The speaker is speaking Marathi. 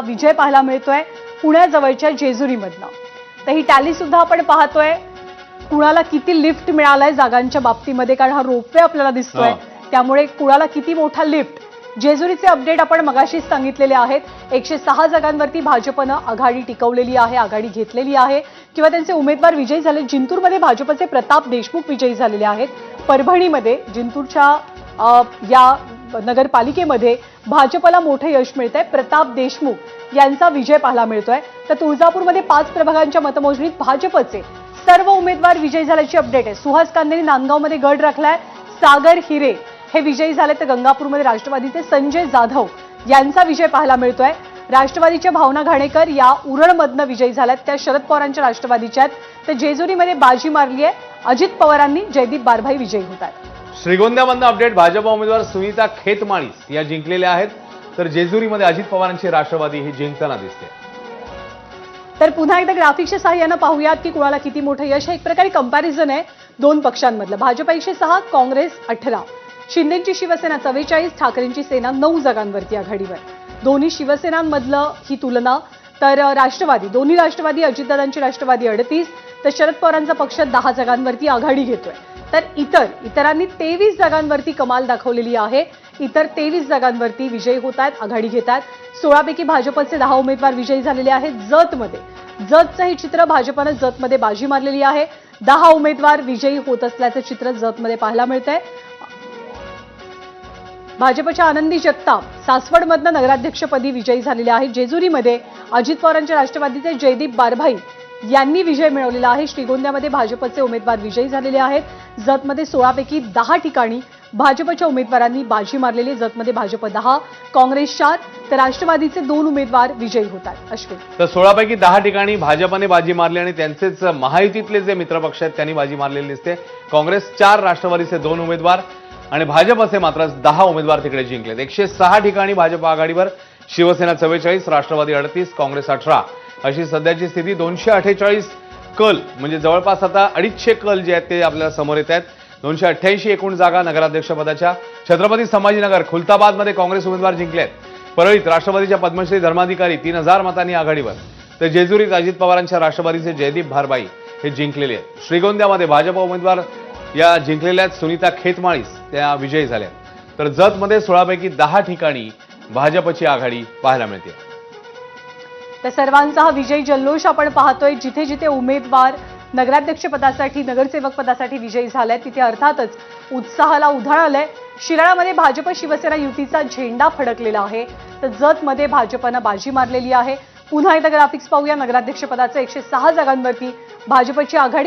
विजय पाहायला मिळतोय पुण्याजवळच्या जेजुरीमधनं। तर ही टॅली सुद्धा आपण पाहतोय कुणाला किती लिफ्ट मिळालाय जागांच्या बाबतीमध्ये, कारण हा रोपवे आपल्याला दिसतोय त्यामुळे कुणाला किती मोठा लिफ्ट। जेजुरीचे अपडेट आपण मगाशीच सांगितलेले आहेत। 106 जागांवरती भाजपनं आघाडी टिकवलेली आहे, आघाडी घेतलेली आहे किंवा त्यांचे उमेदवार विजयी झाले। जिंतूरमध्ये भाजपचे प्रताप देशमुख विजयी झालेले आहेत। परभणीमध्ये जिंतूरच्या या नगरपालिकेमध्ये भाजपला मोठे यश मिळतंय, प्रताप देशमुख यांचा विजय पाहायला मिळतोय। तर तुळजापूरमध्ये 5 प्रभागांच्या मतमोजणीत भाजपचे सर्व उमेदवार विजयी झाल्याची अपडेट आहे। सुहास कांदेंनी नांदगावमध्ये गड राखलाय, सागर हिरे हे विजयी झाले, तर गंगापूरमध्ये राष्ट्रवादीचे संजय जाधव यांचा विजय पाहायला मिळतोय। राष्ट्रवादीच्या भावना घाणेकर या उरणमधनं विजयी झाल्यात, त्या शरद पवारांच्या राष्ट्रवादीच्या आहेत। तर जेजुरीमध्ये बाजी मारली आहे अजित पवारांनी, जयदीप बारभाई विजयी होत आहेत। श्रीगोंद्यामधनं अपडेट, भाजप उमेदवार सुनीता खेतमाळीस या जिंकलेल्या आहेत, तर जेजुरीमध्ये अजित पवारांची राष्ट्रवादी ही जिंकताना दिसते। तर पुन्हा एकदा ग्राफिक्सच्या सहाय्याने पाहूयात की कुणाला किती मोठं यश आहे। एक प्रकारे कंपॅरिझन आहे दोन पक्षांमधलं। भाजप 106, काँग्रेस 18, शिंदेची शिवसेना 44, ठाकरेंची सेना 9 जागांवरती आघाडीवर। दोन्ही शिवसेनांमधलं ही तुलना, तर राष्ट्रवादी, दोन्ही राष्ट्रवादी, अजितदादांची राष्ट्रवादी 38, तर शरद पवारांचा पक्ष 10 जागांवरती आघाडी घेतोय। तर इतरांनी 23 जागांवरती कमाल दाखवलेली आहे। इतर 23 जागांवरती विजयी होत आहेत, आघाडी घेत आहेत। 16 पैकी भाजपचे 10 उमेदवार विजयी झालेले आहेत। जतचं हे चित्र, भाजपनं जतमध्ये बाजी मारलेली आहे। 10 उमेदवार विजयी होत असल्याचं चित्र जतमध्ये पाहायला मिळतंय। भाजपच्या आनंदी जगताप सासवडमधनं नगराध्यक्षपदी विजयी झालेले आहेत। जेजुरीमध्ये अजित पवारांच्या राष्ट्रवादीचे जयदीप बारभाई यांनी विजय मिळवलेला आहे। श्रीगोंद्यामध्ये भाजपचे उमेदवार विजयी झालेले आहेत। जतमध्ये 16 पैकी 10 ठिकाणी भाजपच्या उमेदवारांनी बाजी मारलेली आहे। जतमध्ये भाजप 10, काँग्रेस 4, तर राष्ट्रवादीचे 2 उमेदवार विजयी होत आहेत। अश्विन, तर 16 पैकी 10 ठिकाणी भाजपने बाजी मारली आणि त्यांचेच महायुतीतले जे मित्रपक्ष आहेत त्यांनी बाजी मारलेली दिसते। काँग्रेस 4, राष्ट्रवादीचे 2 उमेदवार आणि भाजपचे मात्र 10 उमेदवार तिकडे जिंकलेत। 106 ठिकाणी भाजप आघाडीवर, शिवसेना 44, राष्ट्रवादी 38, काँग्रेस 18 अशी सध्याची स्थिती। 248 कल म्हणजे जवळपास आता 250 कल जे आहेत ते आपल्याला समोर येत आहेत। 288 एकूण जागा नगराध्यक्षपदाच्या। छत्रपती संभाजीनगर, खुलताबादमध्ये काँग्रेस उमेदवार जिंकले आहेत। परळीत राष्ट्रवादीच्या पद्मश्री धर्माधिकारी 3000 मतांनी आघाडीवर, तर जेजुरीत अजित पवारांच्या राष्ट्रवादीचे जयदीप बारभाई हे जिंकलेले आहेत। श्रीगोंद्यामध्ये भाजप उमेदवार या जिंकलेल्या सुनीता खेतमाळीस त्या विजयी झाल्या। तर जतमध्ये 16 पैकी 10 ठिकाणी भाजपची आघाडी पाहायला मिळते। तर सर्वांचा हा विजयी जल्लोष आपण पाहतोय। जिथे जिथे उमेदवार नगराध्यक्षपदासाठी, नगरसेवक पदासाठी विजयी झाले तिथे अर्थातच उत्साहाला उधाण आलंय। शिराळामध्ये भाजप शिवसेना युतीचा झेंडा फडकलेला आहे, तर जतमध्ये भाजपनं बाजी मारलेली आहे। पुन्हा एकदा ग्राफिक्स पाहूया। नगराध्यक्षपदाचे 106 जागांवरती भाजपची आघाडी।